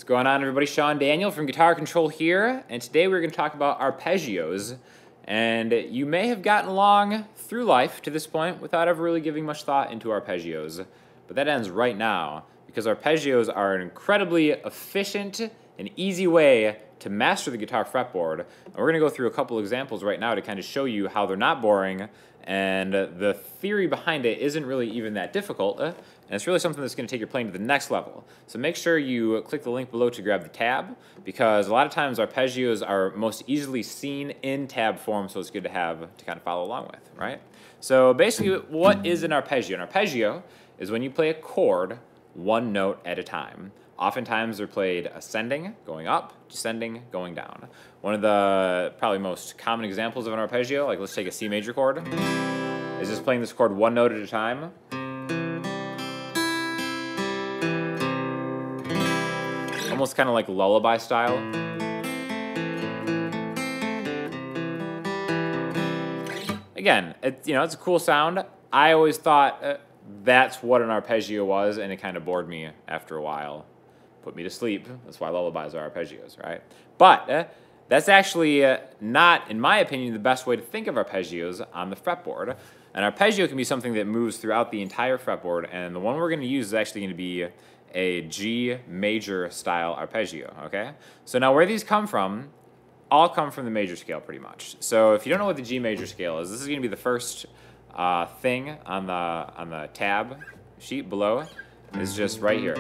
What's going on, everybody? Sean Daniel from Guitar Control here, and today we're going to talk about arpeggios. And you may have gotten along through life to this point without ever really giving much thought into arpeggios, but that ends right now because arpeggios are an incredibly efficient and easy way to master the guitar fretboard. And we're going to go through a couple examples right now to kind of show you how they're not boring, and the theory behind it isn't really even that difficult, and it's really something that's going to take your playing to the next level. So make sure you click the link below to grab the tab, because a lot of times arpeggios are most easily seen in tab form, so it's good to have to kind of follow along with, right? So basically, what is an arpeggio? An arpeggio is when you play a chord one note at a time. Oftentimes they're played ascending, going up, descending, going down. One of the probably most common examples of an arpeggio, like let's take a C major chord, is just playing this chord one note at a time. Almost kind of like lullaby style. Again, it's a cool sound. I always thought that's what an arpeggio was, and it kind of bored me after a while. Put me to sleep. That's why lullabies are arpeggios, right? But that's actually not, in my opinion, the best way to think of arpeggios on the fretboard. An arpeggio can be something that moves throughout the entire fretboard, and the one we're going to use is actually going to be a G major style arpeggio, okay? So now where these come from, all come from the major scale pretty much. So if you don't know what the G major scale is, this is going to be the first thing on the tab sheet below. Is just right here.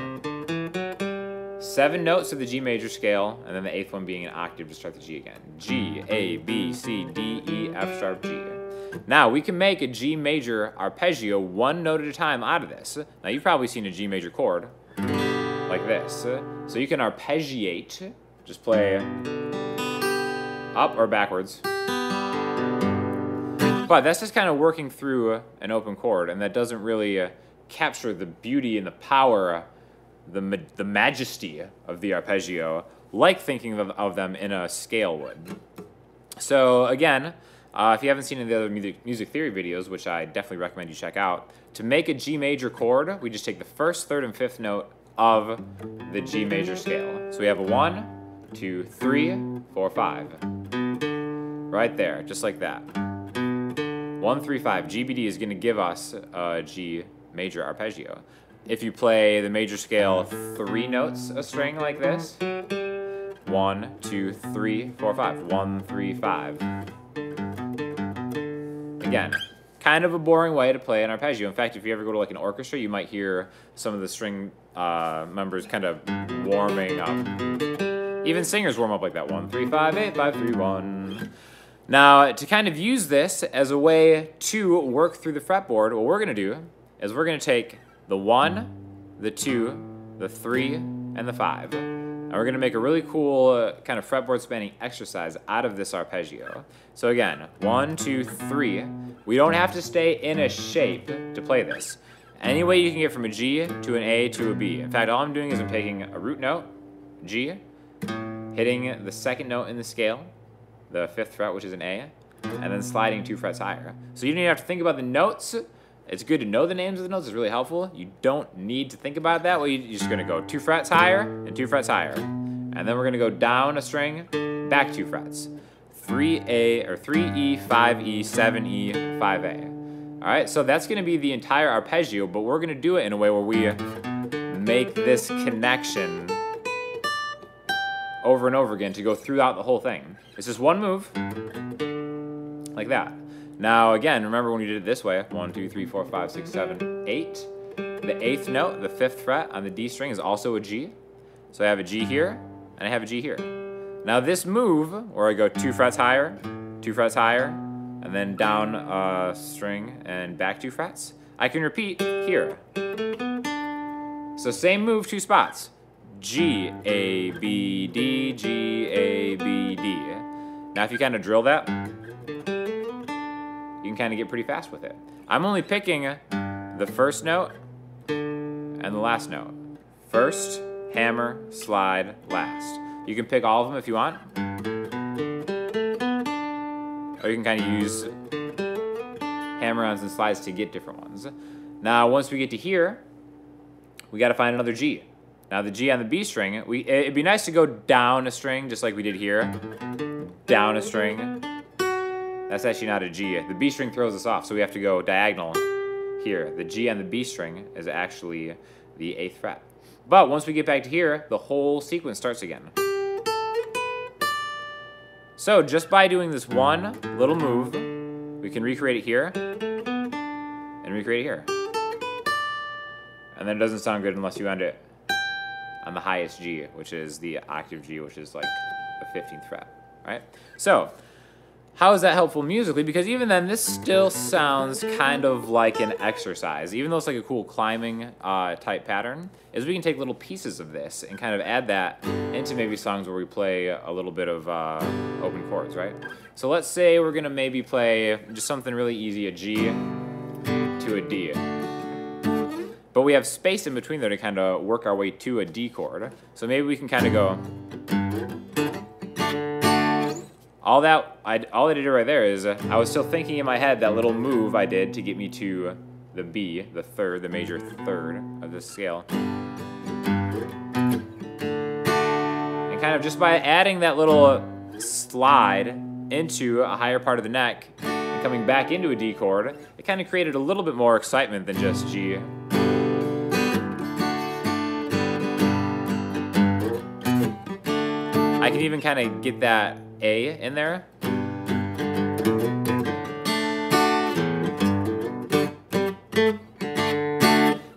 7 notes of the G major scale, and then the 8th one being an octave to start the G again. G, A, B, C, D, E, F sharp, G. Now, we can make a G major arpeggio one note at a time out of this. Now, you've probably seen a G major chord like this. So you can arpeggiate, just play up or backwards. But that's just kind of working through an open chord, and that doesn't really capture the beauty and the power, the majesty of the arpeggio, like thinking of them in a scale would. So again, if you haven't seen any of the other music theory videos, which I definitely recommend you check out, to make a G major chord, we just take the 1st, 3rd, and 5th note of the G major scale. So we have a 1, 2, 3, 4, 5. Right there, just like that. 1, 3, 5. GBD is going to give us a G major arpeggio. If you play the major scale 3 notes a string like this, 1, 2, 3, 4, 5. 1, 3, 5. Again, kind of a boring way to play an arpeggio. In fact, if you ever go to like an orchestra, you might hear some of the string members kind of warming up. Even singers warm up like that. 1, 3, 5, 8, 5, 3, 1. Now, to kind of use this as a way to work through the fretboard, what we're going to do is we're going to take the 1, the 2, the 3, and the 5. And we're going to make a really cool kind of fretboard spanning exercise out of this arpeggio. So again, 1, 2, 3. We don't have to stay in a shape to play this. Any way you can get from a G to an A to a B. In fact, all I'm doing is I'm taking a root note, G, hitting the 2nd note in the scale, the 5th fret, which is an A, and then sliding 2 frets higher. So you don't even have to think about the notes. It's good to know the names of the notes. It's really helpful. You don't need to think about it that way. You're just going to go 2 frets higher and 2 frets higher. And then we're going to go down a string, back 2 frets. 3A, or 3E, 5E, 7E, 5A. All right, so that's going to be the entire arpeggio, but we're going to do it in a way where we make this connection over and over again to go throughout the whole thing. It's just one move, like that. Now again, remember when we did it this way, 1, 2, 3, 4, 5, 6, 7, 8. The 8th note, the 5th fret on the D string is also a G. So I have a G here, and I have a G here. Now this move, where I go 2 frets higher, 2 frets higher, and then down a string and back 2 frets, I can repeat here. So same move, 2 spots. G, A, B, D, G, A, B, D. Now if you kind of drill that, you can kind of get pretty fast with it. I'm only picking the 1st note and the last note. 1st, hammer, slide, last. You can pick all of them if you want. Or you can kind of use hammer-ons and slides to get different ones. Now once we get to here, we got to find another G. Now the G on the B string, it'd be nice to go down a string, just like we did here. Down a string. That's actually not a G. The B string throws us off, so we have to go diagonal here. The G on the B string is actually the 8th fret. But once we get back to here, the whole sequence starts again. So just by doing this one little move, we can recreate it here and recreate it here. And then it doesn't sound good unless you end it on the highest G, which is the octave G, which is like the 15th fret, right? So how is that helpful musically? Because even then, this still sounds kind of like an exercise. Even though it's like a cool climbing type pattern, is we can take little pieces of this and kind of add that into maybe songs where we play a little bit of open chords, right? So let's say we're gonna maybe play just something really easy, a G to a D. But we have space in between there to kind of work our way to a D chord. So maybe we can kind of go. All that I did right there is I was still thinking in my head that little move I did to get me to the B, the third, the major third of this scale. And kind of just by adding that little slide into a higher part of the neck and coming back into a D chord, it kind of created a little bit more excitement than just G. I can even kind of get that A in there.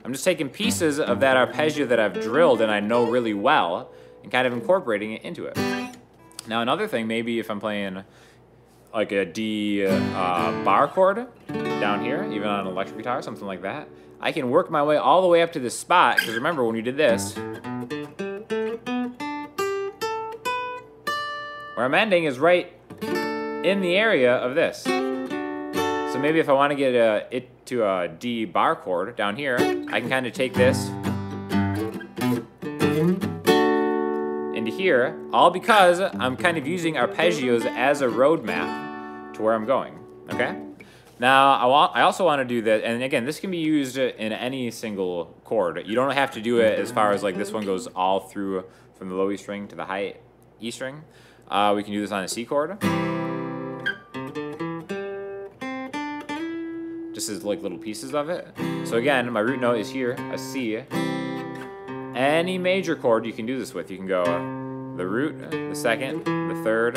I'm just taking pieces of that arpeggio that I've drilled and I know really well and kind of incorporating it into it. Now another thing, maybe if I'm playing like a D bar chord down here, even on an electric guitar, something like that, I can work my way all the way up to this spot, because remember when we did this, where I'm ending is right in the area of this. So maybe if I want to get it to a D bar chord down here, I can kind of take this into here, all because I'm kind of using arpeggios as a roadmap to where I'm going, okay? Now, I also want to do that, and again, this can be used in any single chord. You don't have to do it as far as like this one goes all through from the low E string to the high E string. We can do this on a C chord. Just as like little pieces of it. So again, my root note is here, a C. Any major chord you can do this with. You can go the root, the second, the third.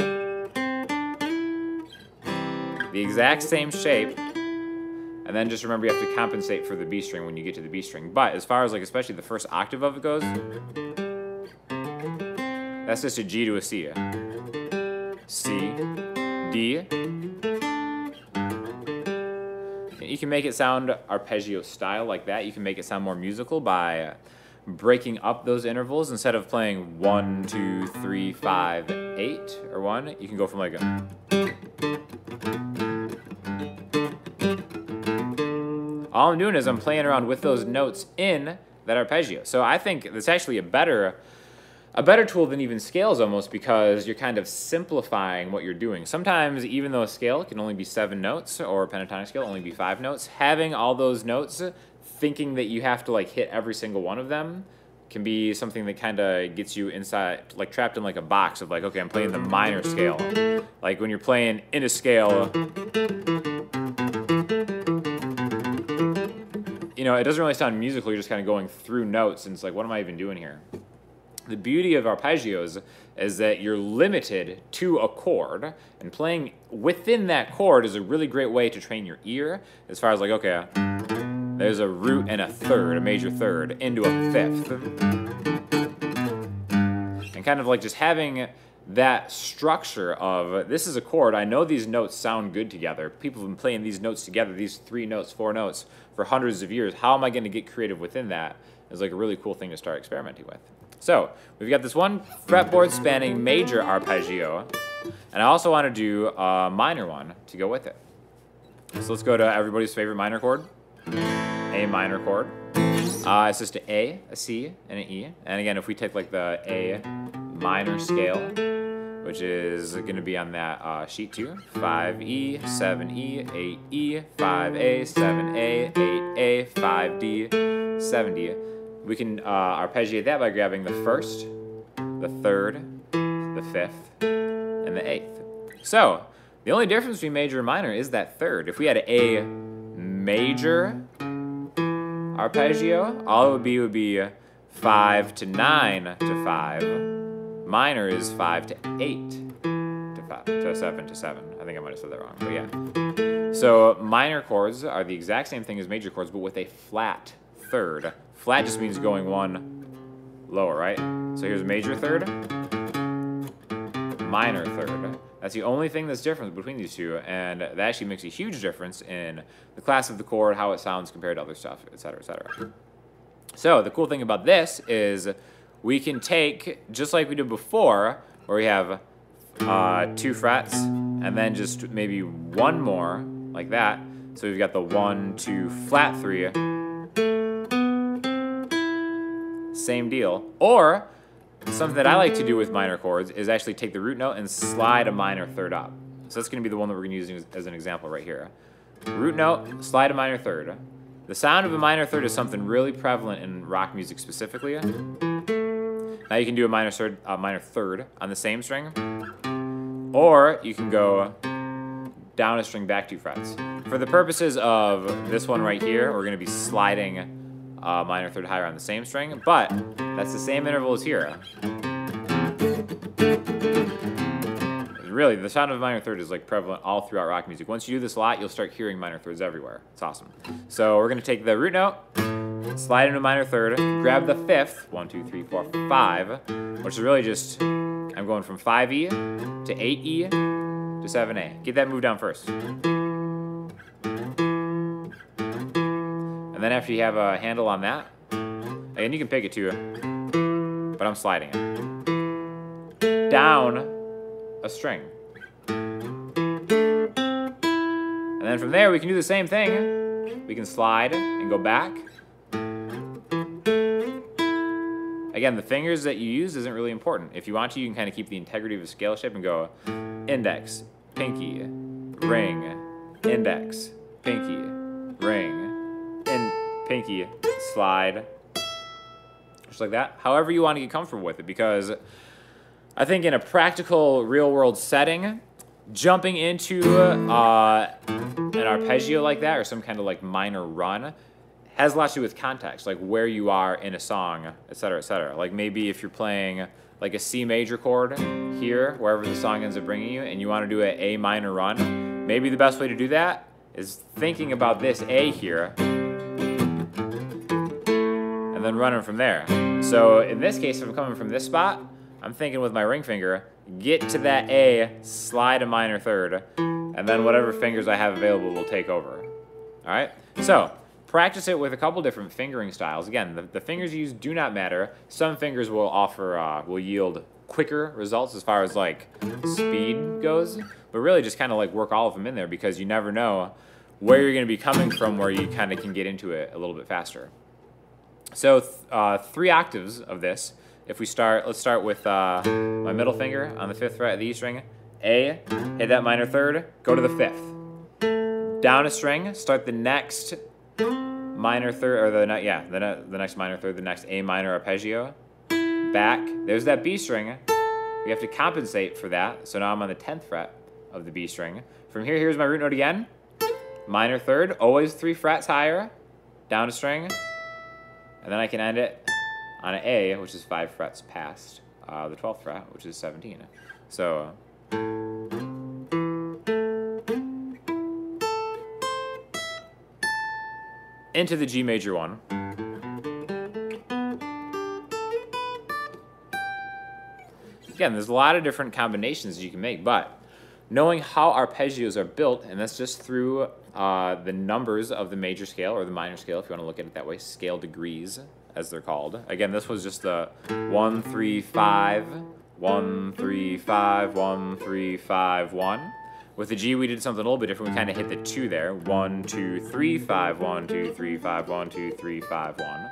The exact same shape. And then just remember you have to compensate for the B string when you get to the B string. But as far as like especially the first octave of it goes, that's just a G to a C. C, D. You can make it sound arpeggio style like that. You can make it sound more musical by breaking up those intervals. Instead of playing 1, 2, 3, 5, 8, or 1, you can go from like a... All I'm doing is I'm playing around with those notes in that arpeggio. So I think it's actually a better tool than even scales almost, because you're kind of simplifying what you're doing. Sometimes even though a scale can only be 7 notes or a pentatonic scale only be 5 notes, having all those notes, thinking that you have to like hit every single one of them can be something that kind of gets you inside, like trapped in like a box of like, okay, I'm playing the minor scale. Like when you're playing in a scale, you know, it doesn't really sound musical. You're just kind of going through notes and it's like, what am I even doing here? The beauty of arpeggios is that you're limited to a chord, and playing within that chord is a really great way to train your ear as far as like, okay, there's a root and a third, a major third, into a fifth. And kind of like just having that structure of, this is a chord, I know these notes sound good together. People have been playing these notes together, these 3 notes, 4 notes, for hundreds of years. How am I going to get creative within that? Is like a really cool thing to start experimenting with. So, we've got this one fretboard spanning major arpeggio, and I also want to do a minor one to go with it. So let's go to everybody's favorite minor chord, A minor chord. It's just an A, a C, and an E. And again, if we take like the A minor scale, which is going to be on that sheet too, 5E, 7E, 8E, 5A, 7A, 8A, 5D, 7D. we can arpeggiate that by grabbing the first, the third, the fifth, and the eighth. So the only difference between major and minor is that third. If we had a major arpeggio, all it would be 5 to 9 to 5. Minor is 5 to 8 to 5 to 7 to 7. I think I might have said that wrong, but yeah. So minor chords are the exact same thing as major chords, but with a flat third. Flat just means going one lower, right? So here's major third, minor third. That's the only thing that's different between these two, and that actually makes a huge difference in the class of the chord, how it sounds compared to other stuff, etc., etc. So the cool thing about this is we can take, just like we did before, where we have 2 frets, and then just maybe one more, like that. So we've got the 1, 2, flat 3. Same deal. Or something that I like to do with minor chords is actually take the root note and slide a minor third up. So that's going to be the one that we're going to use as an example right here. Root note, slide a minor third. The sound of a minor third is something really prevalent in rock music specifically. Now you can do a minor third on the same string, or you can go down a string back 2 frets. For the purposes of this one right here, we're going to be sliding a minor third higher on the same string, but that's the same interval as here. Really, the sound of a minor third is like prevalent all throughout rock music. Once you do this a lot, you'll start hearing minor thirds everywhere. It's awesome. So we're going to take the root note, slide into a minor third, grab the fifth, 1, 2, 3, 4, 5, which is really just, I'm going from 5E to 8E to 7A. Get that move down first. And then after you have a handle on that, and you can pick it too, but I'm sliding it down a string. And then from there we can do the same thing. We can slide and go back. Again, the fingers that you use isn't really important. If you want to, you can kind of keep the integrity of the scale shape and go index, pinky, ring, index, pinky, ring, pinky, slide, just like that. However you want to get comfortable with it, because I think in a practical, real-world setting, jumping into an arpeggio like that, or some kind of like minor run, has a lot to do with context, like where you are in a song, etc., etc. Like maybe if you're playing like a C major chord here, wherever the song ends up bringing you, and you want to do an A minor run, maybe the best way to do that is thinking about this A here, and then running from there. So in this case, if I'm coming from this spot, I'm thinking with my ring finger, get to that A, slide a minor third, and then whatever fingers I have available will take over. All right? So practice it with a couple different fingering styles. Again, the fingers you use do not matter. Some fingers will will yield quicker results as far as like speed goes, but really just kind of like work all of them in there, because you never know where you're going to be coming from, where you kind of can get into it a little bit faster. So 3 octaves of this. If we start, let's start with my middle finger on the 5th fret of the E string. A, hit that minor third, go to the 5th. Down a string, start the next minor third, or the next minor third, the next A minor arpeggio. Back, there's that B string. We have to compensate for that, so now I'm on the 10th fret of the B string. From here, here's my root note again. Minor third, always 3 frets higher, down a string, and then I can end it on an A, which is 5 frets past the 12th fret, which is 17. So into the G major one. Again, there's a lot of different combinations you can make, but knowing how arpeggios are built, and that's just through the numbers of the major scale or the minor scale, if you want to look at it that way, scale degrees, as they're called. Again, this was just the 1, 3, 5, 1, 3, 5, 1, 3, 5, 1. With the G, we did something a little bit different. We kind of hit the 2 there. 1, 2, 3, 5, 1, 2, 3, 5, 1, 2, 3, 5, 1.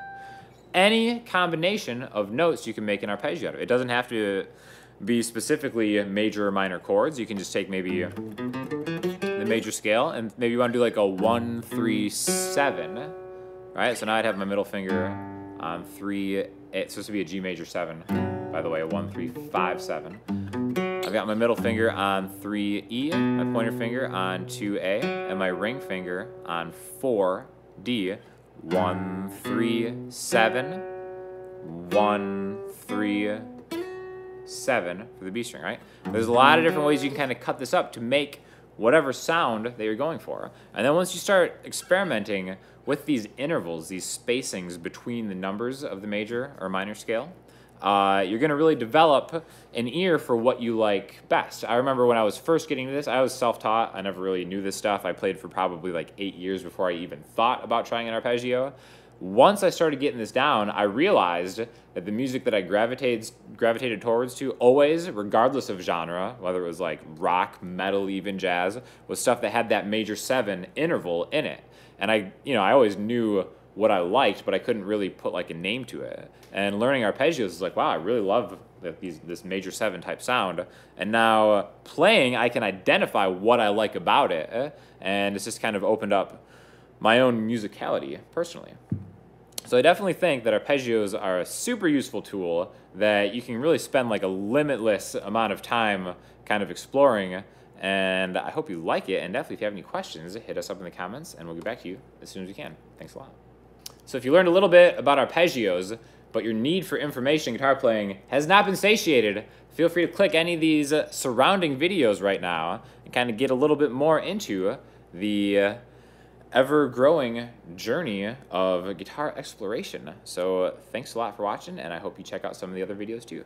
Any combination of notes you can make an arpeggio out of. It doesn't have to be specifically major or minor chords. You can just take maybe the major scale, and maybe you want to do like a 1, 3, 7. Right? So now I'd have my middle finger on 3. It's supposed to be a G major 7, by the way, a 1, 3, 5, 7. I've got my middle finger on 3E, my pointer finger on 2A, and my ring finger on 4D. 1, 3, 7, 1, 3, 7 for the B string, right? There's a lot of different ways you can kind of cut this up to make whatever sound that you're going for. And then once you start experimenting with these intervals, these spacings between the numbers of the major or minor scale, you're going to really develop an ear for what you like best. I remember when I was first getting into this, I was self-taught. I never really knew this stuff. I played for probably like 8 years before I even thought about trying an arpeggio. Once I started getting this down, I realized that the music that I gravitated towards to always, regardless of genre, whether it was like rock, metal, even jazz, was stuff that had that major 7 interval in it. And I always knew what I liked, but I couldn't really put like a name to it. And learning arpeggios is like, wow, I really love this major 7 type sound. And now playing, I can identify what I like about it. And it's just kind of opened up my own musicality personally. So I definitely think that arpeggios are a super useful tool that you can really spend like a limitless amount of time kind of exploring. And I hope you like it. And definitely if you have any questions, hit us up in the comments and we'll get back to you as soon as we can. Thanks a lot. So if you learned a little bit about arpeggios, but your need for information in guitar playing has not been satiated, feel free to click any of these surrounding videos right now and kind of get a little bit more into the ever-growing journey of guitar exploration. So thanks a lot for watching, and I hope you check out some of the other videos too.